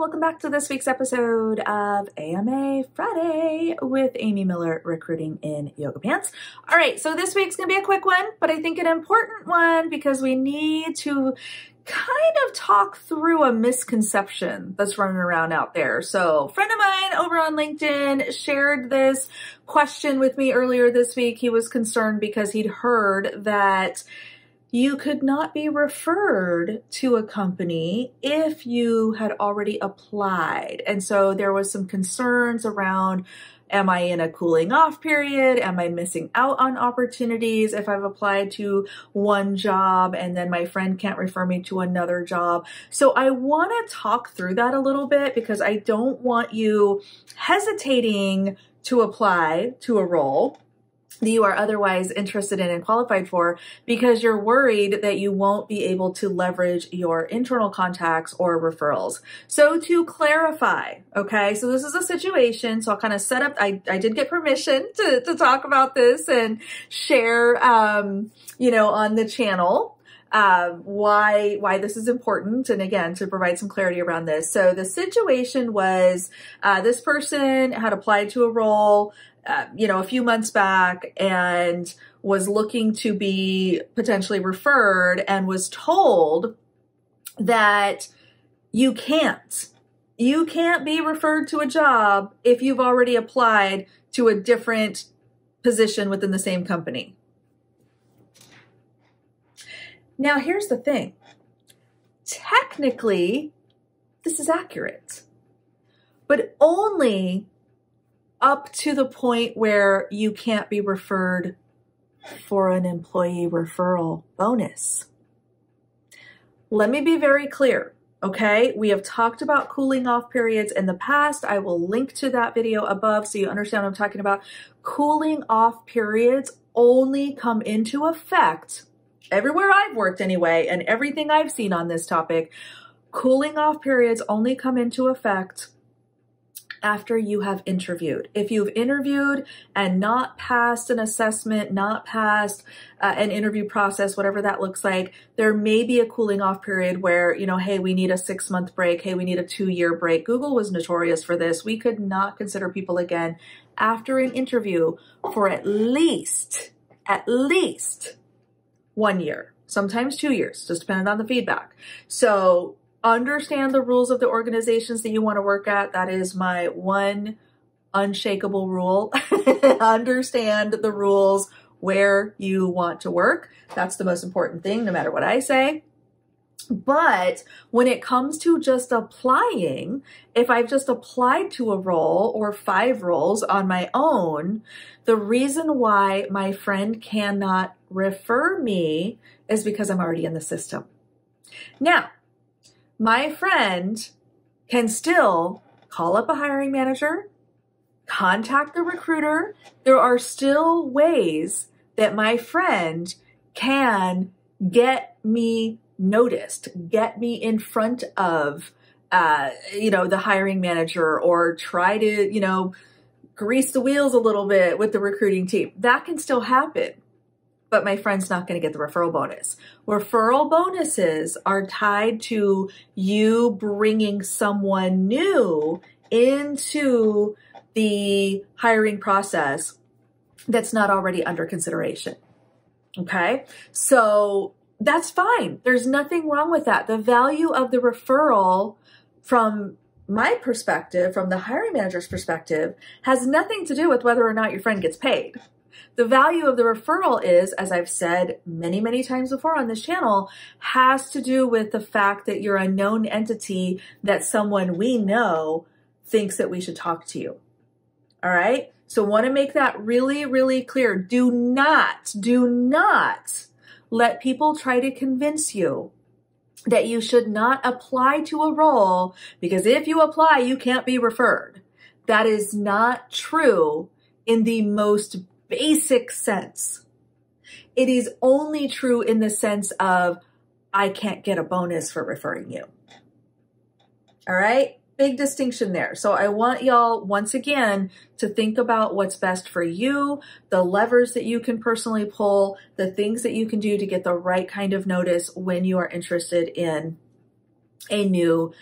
welcome back to this week's episode of AMA Friday with Amy Miller, recruiting in yoga pants. All right, so this week's gonna be a quick one, but I think an important one because we need to kind of talk through a misconception that's running around out there. So a friend of mine over on LinkedIn shared this question with me earlier this week. He was concerned because he'd heard that you could not be referred to a company if you had already applied. And so there was some concerns around, am I in a cooling off period? Am I missing out on opportunities if I've applied to one job and then my friend can't refer me to another job? So I want to talk through that a little bit because I don't want you hesitating to apply to a role that you are otherwise interested in and qualified for because you're worried that you won't be able to leverage your internal contacts or referrals. So to clarify, okay, so this is a situation, so I'll kind of set up, I did get permission to talk about this and share, on the channel, why this is important. And again, to provide some clarity around this. So the situation was, this person had applied to a role, a few months back and was looking to be potentially referred and was told that you can't be referred to a job if you've already applied to a different position within the same company. Now, here's the thing. Technically, this is accurate, but only up to the point where you can't be referred for an employee referral bonus. Let me be very clear, okay? We have talked about cooling off periods in the past. I will link to that video above so you understand what I'm talking about. Cooling off periods only come into effect, everywhere I've worked anyway, and everything I've seen on this topic, cooling off periods only come into effect after you have interviewed. If you've interviewed and not passed an assessment, not passed an interview process, whatever that looks like, there may be a cooling off period where, hey, we need a 6-month break. Hey, we need a 2-year break. Google was notorious for this. We could not consider people again after an interview for at least 1 year, sometimes 2 years, just depending on the feedback. So understand the rules of the organizations that you want to work at. That is my one unshakable rule. Understand the rules where you want to work. That's the most important thing, no matter what I say. But when it comes to just applying, if I've just applied to a role or 5 roles on my own, the reason why my friend cannot refer me is because I'm already in the system. Now, my friend can still call up a hiring manager, contact the recruiter. There are still ways that my friend can get me noticed, get me in front of, the hiring manager, or try to, grease the wheels a little bit with the recruiting team. That can still happen. But my friend's not going to get the referral bonus. Referral bonuses are tied to you bringing someone new into the hiring process that's not already under consideration. Okay? So that's fine. There's nothing wrong with that. The value of the referral from my perspective, from the hiring manager's perspective, has nothing to do with whether or not your friend gets paid. The value of the referral is, as I've said many, many times before on this channel, has to do with the fact that you're a known entity that someone we know thinks that we should talk to you. All right? So want to make that really, really clear. Do not let people try to convince you that you should not apply to a role because if you apply, you can't be referred. That is not true in the most basic sense. It is only true in the sense of, I can't get a bonus for referring you. All right? Big distinction there. So I want y'all, once again, to think about what's best for you, the levers that you can personally pull, the things that you can do to get the right kind of notice when you are interested in a new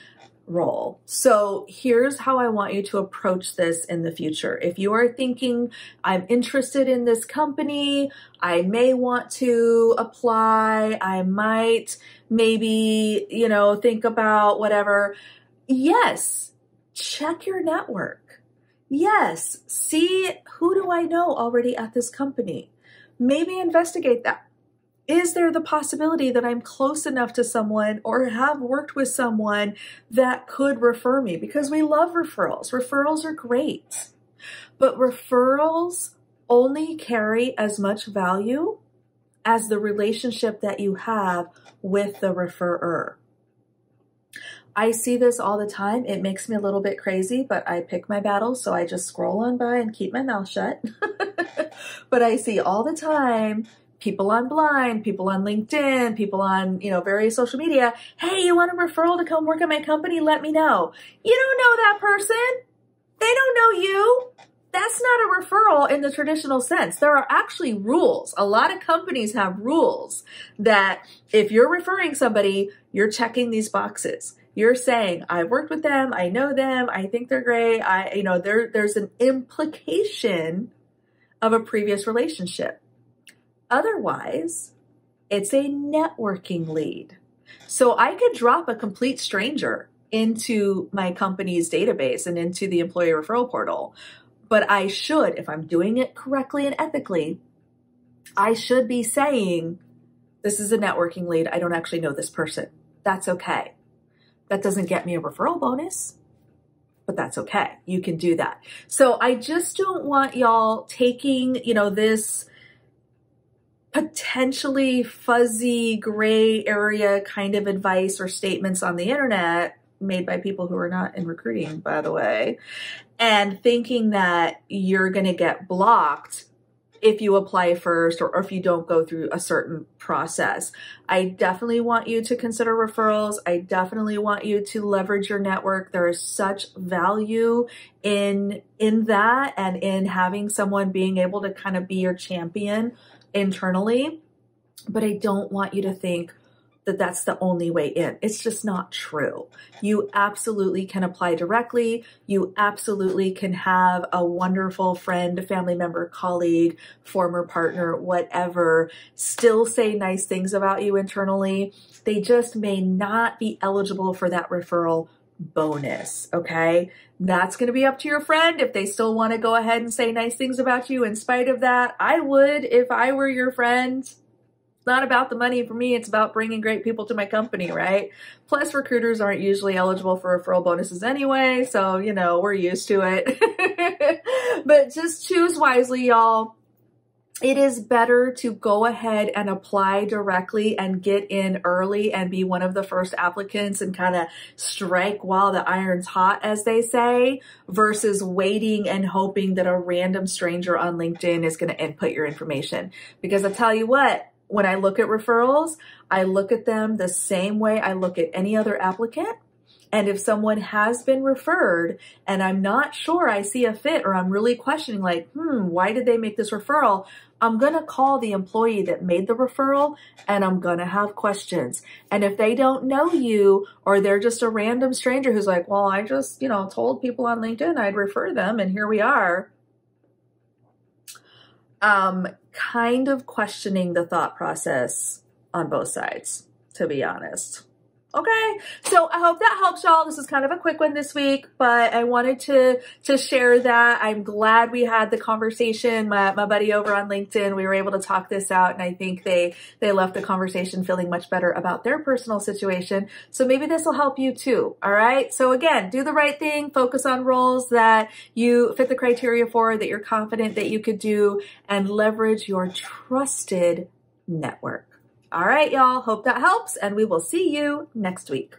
role. So here's how I want you to approach this in the future. If you are thinking, I'm interested in this company, I may want to apply, I might maybe, think about whatever. Yes, check your network. Yes, see who do I know already at this company. Maybe investigate that. Is there the possibility that I'm close enough to someone or have worked with someone that could refer me? Because we love referrals. Referrals are great, but referrals only carry as much value as the relationship that you have with the referrer. I see this all the time. It makes me a little bit crazy, but I pick my battles, so I just scroll on by and keep my mouth shut. But I see all the time people on Blind, people on LinkedIn, people on, various social media. Hey, you want a referral to come work at my company? Let me know. You don't know that person. They don't know you. That's not a referral in the traditional sense. There are actually rules. A lot of companies have rules that if you're referring somebody, you're checking these boxes. You're saying, I've worked with them, I know them, I think they're great. There's an implication of a previous relationship. Otherwise, it's a networking lead. So I could drop a complete stranger into my company's database and into the employee referral portal. But I should, if I'm doing it correctly and ethically, I should be saying, this is a networking lead. I don't actually know this person. That's okay. That doesn't get me a referral bonus, but that's okay. You can do that. So I just don't want y'all taking, this potentially fuzzy gray area kind of advice or statements on the internet made by people who are not in recruiting, by the way, and thinking that you're going to get blocked if you apply first or if you don't go through a certain process. I definitely want you to consider referrals. I definitely want you to leverage your network. There is such value in that and in having someone being able to kind of be your champion internally. But I don't want you to think that that's the only way in. It's just not true. You absolutely can apply directly. You absolutely can have a wonderful friend, family member, colleague, former partner, whatever, still say nice things about you internally. They just may not be eligible for that referral bonus, okay? That's going to be up to your friend if they still want to go ahead and say nice things about you in spite of that. I would if I were your friend. Not about the money for me. It's about bringing great people to my company, right? Plus recruiters aren't usually eligible for referral bonuses anyway. So, we're used to it, but just choose wisely, y'all. It is better to go ahead and apply directly and get in early and be one of the first applicants and kind of strike while the iron's hot, as they say, versus waiting and hoping that a random stranger on LinkedIn is going to input your information. Because I tell you what, when I look at referrals, I look at them the same way I look at any other applicant. And if someone has been referred and I'm not sure I see a fit or I'm really questioning why did they make this referral? I'm going to call the employee that made the referral and I'm going to have questions. And if they don't know you or they're just a random stranger who's like, well, I just, told people on LinkedIn I'd refer them and here we are. Kind of questioning the thought process on both sides, to be honest. Okay, so I hope that helps y'all. This is kind of a quick one this week, but I wanted to share that. I'm glad we had the conversation. My buddy over on LinkedIn, we were able to talk this out, and I think they left the conversation feeling much better about their personal situation. So maybe this will help you too, all right? So again, do the right thing, focus on roles that you fit the criteria for, that you're confident that you could do, and leverage your trusted network. All right, y'all. Hope that helps, and we will see you next week.